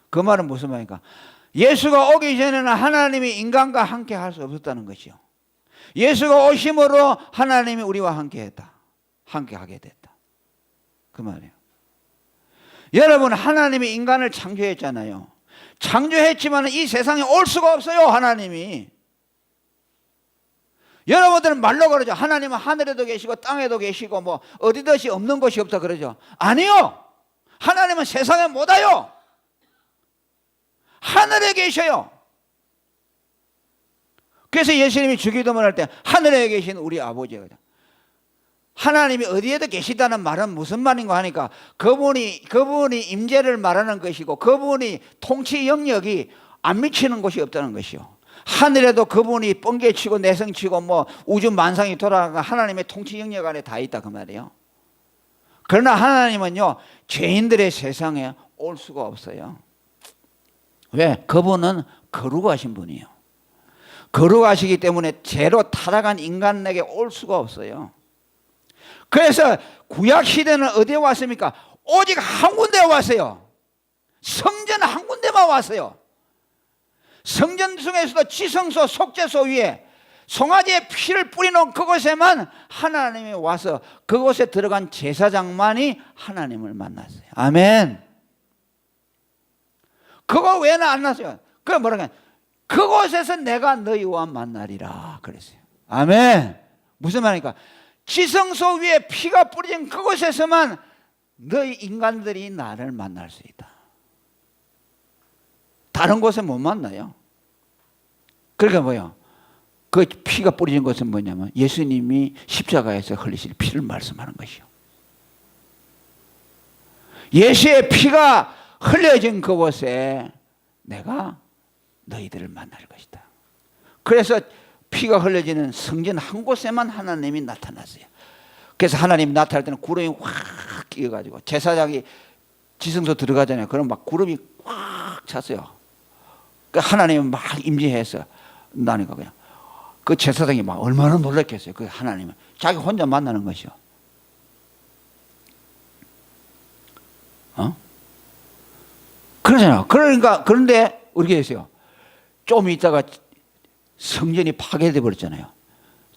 그 말은 무슨 말입니까? 예수가 오기 전에는 하나님이 인간과 함께 할 수 없었다는 것이요. 예수가 오심으로 하나님이 우리와 함께 했다. 함께 하게 됐다. 그 말이에요. 여러분, 하나님이 인간을 창조했잖아요. 창조했지만 이 세상에 올 수가 없어요. 하나님이. 여러분들은 말로 그러죠. 하나님은 하늘에도 계시고 땅에도 계시고 뭐 어디든지 없는 곳이 없다 그러죠. 아니요. 하나님은 세상에 못 와요. 하늘에 계셔요. 그래서 예수님이 주기도문 할 때 하늘에 계신 우리 아버지가, 하나님이 어디에도 계시다는 말은 무슨 말인가 하니까 그분이 임재를 말하는 것이고 그분이 통치 영역이 안 미치는 곳이 없다는 것이요. 하늘에도 그분이 번개치고 내성치고 뭐 우주 만상이 돌아가가 하나님의 통치 영역 안에 다 있다 그 말이에요. 그러나 하나님은요, 죄인들의 세상에 올 수가 없어요. 왜? 그분은 거룩하신 분이에요. 거룩하시기 때문에 죄로 타락한 인간에게 올 수가 없어요. 그래서 구약 시대는 어디에 왔습니까? 오직 한 군데에 왔어요. 성전 한 군데만 왔어요. 성전 중에서도 지성소, 속죄소 위에 송아지의 피를 뿌리놓은 그곳에만 하나님이 와서 그곳에 들어간 제사장만이 하나님을 만났어요. 아멘. 그거 외에는 안 났어요. 그게 뭐라고? 그곳에서 내가 너희와 만나리라 그랬어요. 아멘. 무슨 말입니까? 지성소 위에 피가 뿌려진 그곳에서만 너희 인간들이 나를 만날 수 있다. 다른 곳에 못 만나요. 그러니까 뭐요? 그 피가 뿌려진 것은 뭐냐면 예수님이 십자가에서 흘리실 피를 말씀하는 것이요. 예수의 피가 흘려진 그곳에 내가 너희들을 만날 것이다. 그래서 피가 흘려지는 성전 한 곳에만 하나님이 나타났어요. 그래서 하나님이 나타날 때는 구름이 확 끼어가지고 제사장이 지성소 들어가잖아요. 그럼 막 구름이 확 찼어요. 그러니까 하나님은 막 임재해서 나니까 그냥 그 제사장이 막 얼마나 놀랐겠어요. 그 하나님은 자기 혼자 만나는 것이요. 그러잖아요. 그러니까 그런데 어떻게 됐어요? 좀 있다가 성전이 파괴돼 버렸잖아요.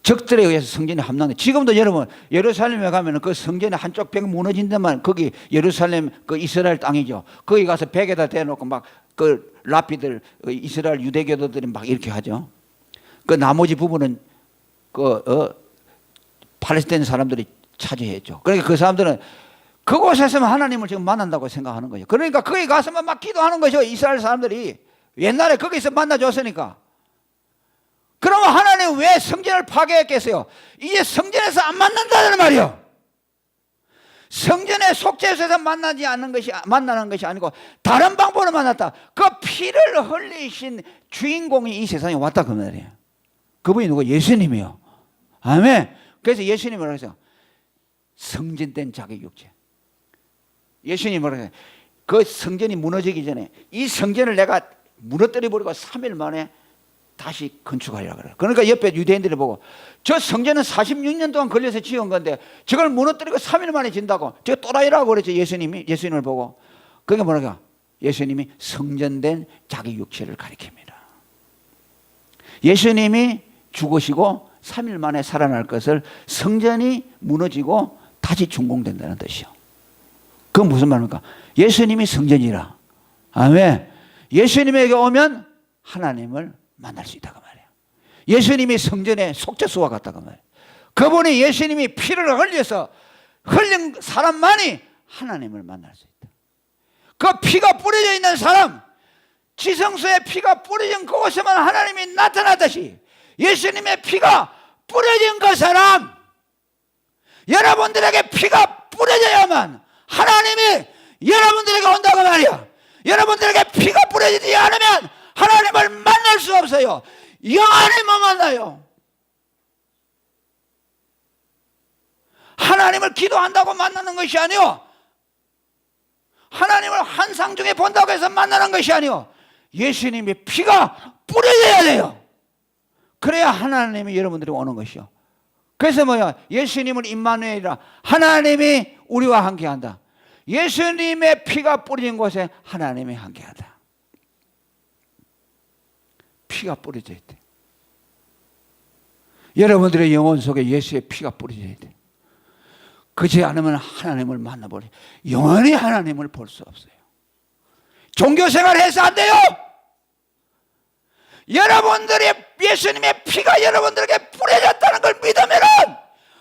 적들에 의해서 성전이 함락돼. 지금도 여러분 예루살렘에 가면 그 성전의 한쪽 벽 무너진 데만 거기 예루살렘 그 이스라엘 땅이죠. 거기 가서 벽에다 대놓고 막 그 랍비들 이스라엘 유대교도들이 막 이렇게 하죠. 그 나머지 부분은 팔레스타인 사람들이 차지했죠. 그러니까 그 사람들은 그곳에서만 하나님을 지금 만난다고 생각하는 거죠. 그러니까 거기 가서만 막 기도하는 거죠. 이스라엘 사람들이 옛날에 거기서 만나줬으니까. 그러면 하나님 왜 성전을 파괴했겠어요? 이제 성전에서 안 만난다는 말이요. 성전의 속죄소에서 만나는 것이 아니고 다른 방법으로 만났다. 그 피를 흘리신 주인공이 이 세상에 왔다 그 말이에요. 그분이 누구? 예수님이요. 아멘. 그래서 예수님이 뭐라고 했어요? 성전된 자기 육체. 예수님이 뭐라고 했어요? 그 성전이 무너지기 전에 이 성전을 내가 무너뜨려 버리고 3일 만에 다시 건축하려고 그래요. 그러니까 옆에 유대인들이 보고 저 성전은 46년 동안 걸려서 지은 건데 저걸 무너뜨리고 3일 만에 진다고. 저 또라이라고 그랬죠. 예수님을 보고. 그게 뭐라고? 예수님이 성전된 자기 육체를 가리킵니다. 예수님이 죽으시고 3일 만에 살아날 것을 성전이 무너지고 다시 준공된다는 뜻이요. 그건 무슨 말입니까? 예수님이 성전이라. 아멘. 예수님에게 오면 하나님을 만날 수 있다고 말이에요. 예수님이 성전의 속죄소와 같다고 말이에요. 그분이 예수님이 피를 흘려서 흘린 사람만이 하나님을 만날 수 있다. 그 피가 뿌려져 있는 사람, 지성소에 피가 뿌려진 그곳에만 하나님이 나타나듯이 예수님의 피가 뿌려진 그 사람, 여러분들에게 피가 뿌려져야만 하나님이 여러분들에게 온다고 말이야. 여러분들에게 피가 뿌려지지 않으면 하나님을 만날 수 없어요. 영원히 못 만나요. 하나님을 기도한다고 만나는 것이 아니요, 하나님을 환상 중에 본다고 해서 만나는 것이 아니요, 예수님의 피가 뿌려져야 돼요. 그래야 하나님이 여러분들이 오는 것이요. 그래서 뭐야? 예수님은 임마누엘이라, 하나님이 우리와 함께한다. 예수님의 피가 뿌려진 곳에 하나님이 함께한다. 피가 뿌려져 있대. 여러분들의 영혼 속에 예수의 피가 뿌려져 있대. 그렇지 않으면 하나님을 만나버려. 영원히 하나님을 볼 수 없어요. 종교생활 해서 안 돼요. 여러분들의 예수님의 피가 여러분들에게 뿌려졌다는 걸 믿으면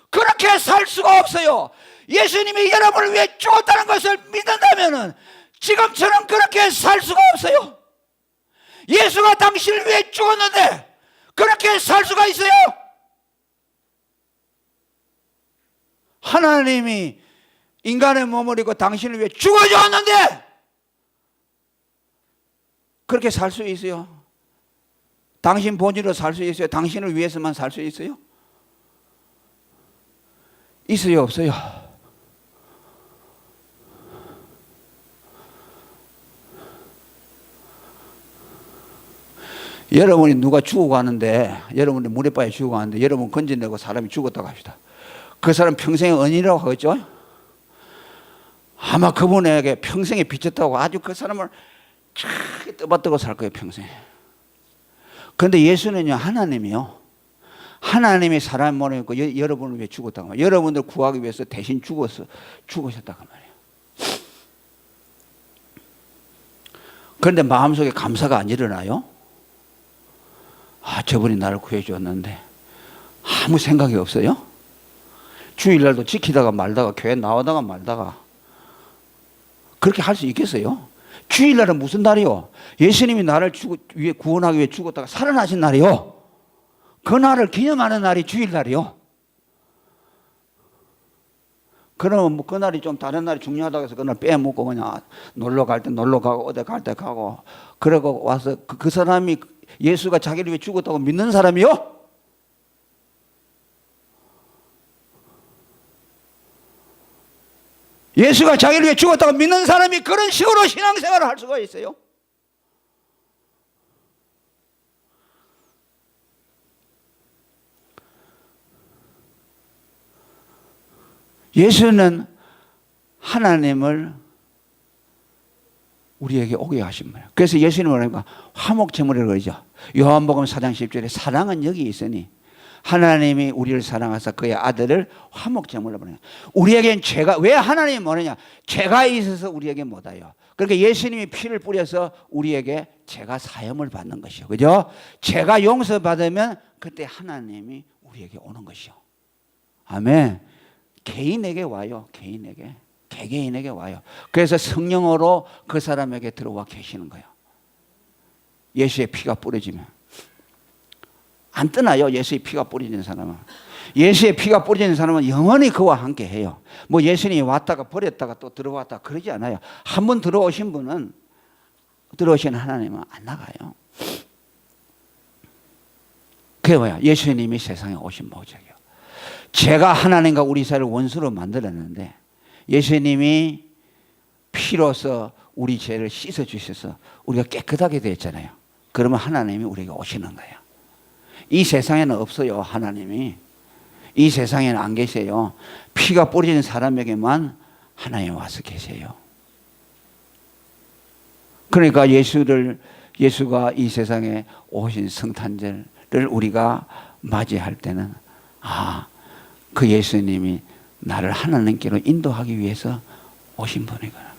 그렇게 살 수가 없어요. 예수님이 여러분을 위해 죽었다는 것을 믿는다면 지금처럼 그렇게 살 수가 없어요. 예수가 당신을 위해 죽었는데 그렇게 살 수가 있어요? 하나님이 인간의 몸을 입고 당신을 위해 죽어줬는데 그렇게 살 수 있어요? 당신 본질로 살 수 있어요? 당신을 위해서만 살 수 있어요? 있어요, 없어요? 여러분이 누가 죽어가는데, 여러분이 물에 빠져 죽어가는데 여러분 건져내고 사람이 죽었다고 합시다. 그 사람 평생의恩이라고 하겠죠? 아마 그분에게 평생에 빚졌다고 아주 그 사람을 참 떠받들고 살 거예요, 평생. 그런데 예수는요, 하나님이요, 하나님이 사람 몸을 입고 여러분을 위해 죽었다고 말이에요. 여러분들 구하기 위해서 대신 죽으셨다고 말이에요. 그런데 마음속에 감사가 안 일어나요? 아, 저분이 나를 구해주었는데 아무 생각이 없어요? 주일날도 지키다가 말다가 교회 나오다가 말다가 그렇게 할 수 있겠어요? 주일날은 무슨 날이요? 예수님이 나를 구원하기 위해 죽었다가 살아나신 날이요. 그 날을 기념하는 날이 주일날이요. 그러면 뭐 그날이 좀 다른 날이 중요하다고 해서 그날 빼먹고 그냥 놀러 갈 때 놀러 가고 어디 갈 때 가고 그러고 와서 그 사람이 예수가 자기를 위해 죽었다고 믿는 사람이요? 예수가 자기를 위해 죽었다고 믿는 사람이 그런 식으로 신앙생활을 할 수가 있어요? 예수는 하나님을 우리에게 오게 하신 거예요. 그래서 예수님은 뭐랄까? 화목제물이라고 그러죠. 요한복음 4장 10절에 사랑은 여기 있으니 하나님이 우리를 사랑하사 그의 아들을 화목제물로 보내요. 우리에겐 죄가, 왜 하나님이 뭐느냐? 죄가 있어서 우리에게 못 와요. 그러니까 예수님이 피를 뿌려서 우리에게 죄가 사함을 받는 것이요. 그죠? 죄가 용서받으면 그때 하나님이 우리에게 오는 것이요. 아멘. 개인에게 와요. 개인에게. 개개인에게 와요. 그래서 성령으로 그 사람에게 들어와 계시는 거예요. 예수의 피가 뿌려지면. 안 떠나요. 예수의 피가 뿌려지는 사람은. 예수의 피가 뿌려지는 사람은 영원히 그와 함께 해요. 뭐 예수님이 왔다가 버렸다가 또 들어왔다 그러지 않아요. 한 번 들어오신 분은, 들어오신 하나님은 안 나가요. 그게 뭐야? 예수님이 세상에 오신 목적이에요. 제가 하나님과 우리 사이를 원수로 만들었는데 예수님이 피로서 우리 죄를 씻어 주셔서 우리가 깨끗하게 되었잖아요. 그러면 하나님이 우리에게 오시는 거예요. 이 세상에는 없어요. 하나님이. 이 세상에는 안 계세요. 피가 뿌려진 사람에게만 하나님이 와서 계세요. 그러니까 예수가 이 세상에 오신 성탄절을 우리가 맞이할 때는 그 예수님이 나를 하나님께로 인도하기 위해서 오신 분이구나.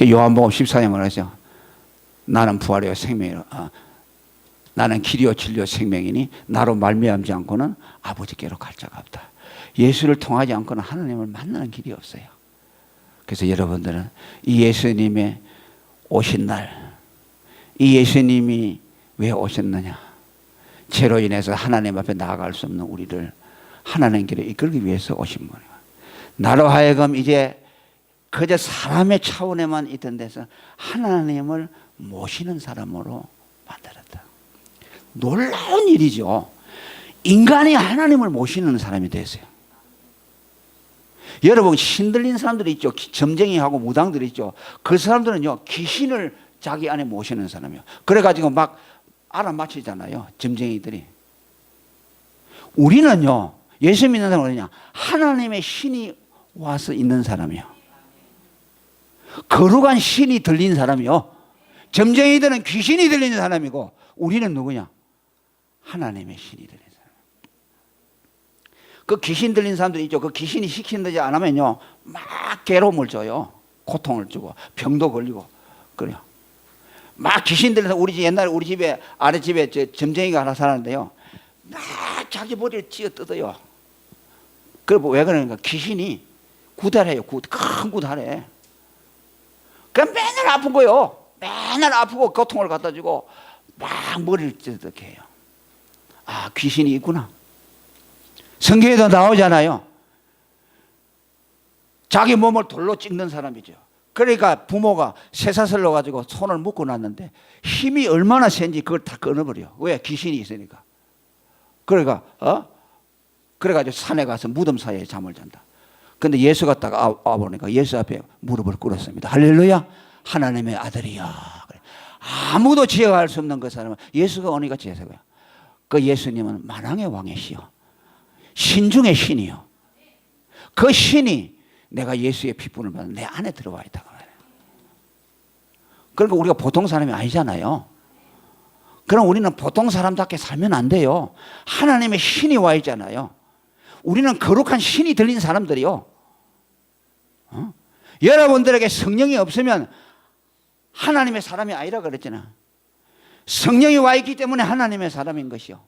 요한복음 14장에 말하죠. 나는 부활이요 생명이요. 나는 길이요 진리요 생명이니 나로 말미암지 않고는 아버지께로 갈 자가 없다. 예수를 통하지 않고는 하나님을 만나는 길이 없어요. 그래서 여러분들은 이 예수님의 오신 날, 이 예수님이 왜 오셨느냐? 죄로 인해서 하나님 앞에 나아갈 수 없는 우리를 하나님께로 이끌기 위해서 오신 분이에요. 나로 하여금 이제 그저 사람의 차원에만 있던 데서 하나님을 모시는 사람으로 만들었다. 놀라운 일이죠. 인간이 하나님을 모시는 사람이 됐어요. 여러분 신들린 사람들이 있죠. 점쟁이하고 무당들이 있죠. 그 사람들은요 귀신을 자기 안에 모시는 사람이에요. 그래가지고 막 알아맞히잖아요. 점쟁이들이. 우리는요 예수 믿는 사람은 뭐냐? 하나님의 신이 와서 있는 사람이요. 거룩한 신이 들린 사람이요. 점쟁이들은 귀신이 들리는 사람이고 우리는 누구냐? 하나님의 신이 들린 사람. 그 귀신 들린 사람들이 있죠. 그 귀신이 시키는 대로 안 하면요 막 괴로움을 줘요. 고통을 주고 병도 걸리고 그래요. 막 귀신 들려서 옛날에 우리 집에 아랫집에 점쟁이가 하나 살았는데요. 막 자기 머리를 찧어 뜯어요. 그래 왜 그러니까 귀신이 구달해요. 큰 구달해. 그럼 맨날 아픈 거요. 맨날 아프고 고통을 갖다 주고 막 머리를 찢어게 해요. 귀신이 있구나. 성경에도 나오잖아요. 자기 몸을 돌로 찍는 사람이죠. 그러니까 부모가 쇠사슬로 가지고 손을 묶어 놨는데 힘이 얼마나 센지 그걸 다 끊어버려. 왜? 귀신이 있으니까. 그러니까 그래가지고 산에 가서 무덤 사이에 잠을 잔다. 근데 예수가 딱 와보니까 예수 앞에 무릎을 꿇었습니다. 할렐루야. 하나님의 아들이야. 그래. 아무도 지어갈 수 없는 그 사람은 예수가 오니까 지어서고요. 그 예수님은 만왕의 왕이시요. 신중의 신이요. 그 신이 내가 예수의 피분을 받아 내 안에 들어와 있다고 말해요. 그러니까 우리가 보통 사람이 아니잖아요. 그럼 우리는 보통 사람답게 살면 안 돼요. 하나님의 신이 와 있잖아요. 우리는 거룩한 신이 들린 사람들이요. 여러분들에게 성령이 없으면 하나님의 사람이 아니라 그랬잖아. 성령이 와 있기 때문에 하나님의 사람인 것이요.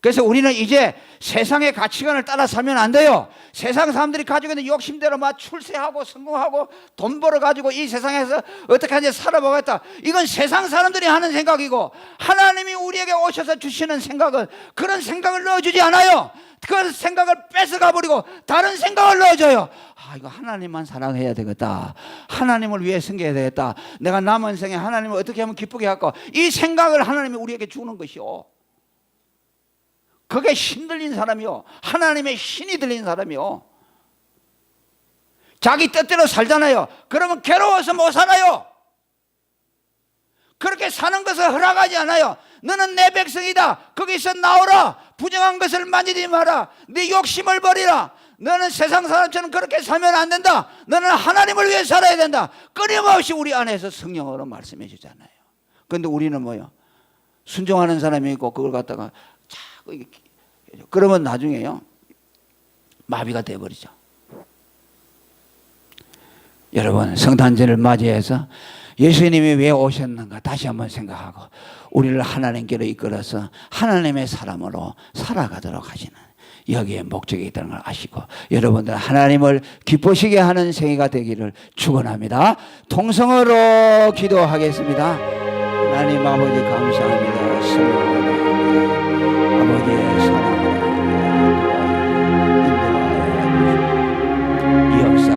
그래서 우리는 이제 세상의 가치관을 따라 살면 안 돼요. 세상 사람들이 가지고 있는 욕심대로 막 출세하고 성공하고 돈 벌어가지고 이 세상에서 어떻게 하지 살아보겠다. 이건 세상 사람들이 하는 생각이고 하나님이 우리에게 오셔서 주시는 생각은 그런 생각을 넣어주지 않아요. 그 생각을 뺏어가버리고 다른 생각을 넣어줘요. 이거 하나님만 사랑해야 되겠다. 하나님을 위해 섬겨야 되겠다. 내가 남은 생에 하나님을 어떻게 하면 기쁘게 할까. 이 생각을 하나님이 우리에게 주는 것이요. 그게 신 들린 사람이요. 하나님의 신이 들린 사람이요. 자기 뜻대로 살잖아요. 그러면 괴로워서 못 살아요. 그렇게 사는 것을 허락하지 않아요. 너는 내 백성이다. 거기서 나오라. 부정한 것을 만지지 마라. 네 욕심을 버리라. 너는 세상 사람처럼 그렇게 살면 안 된다. 너는 하나님을 위해 살아야 된다. 끊임없이 우리 안에서 성령으로 말씀해 주잖아요. 그런데 우리는 뭐요? 순종하는 사람이 있고 그걸 갖다가 자꾸 그러면 나중에요 마비가 돼버리죠. 여러분 성탄절을 맞이해서 예수님이 왜 오셨는가 다시 한번 생각하고 우리를 하나님께로 이끌어서 하나님의 사람으로 살아가도록 하시는 여기에 목적이 있다는 걸 아시고 여러분들 하나님을 기쁘시게 하는 생애가 되기를 축원합니다. 통성으로 기도하겠습니다. 하나님 아버지 감사합니다.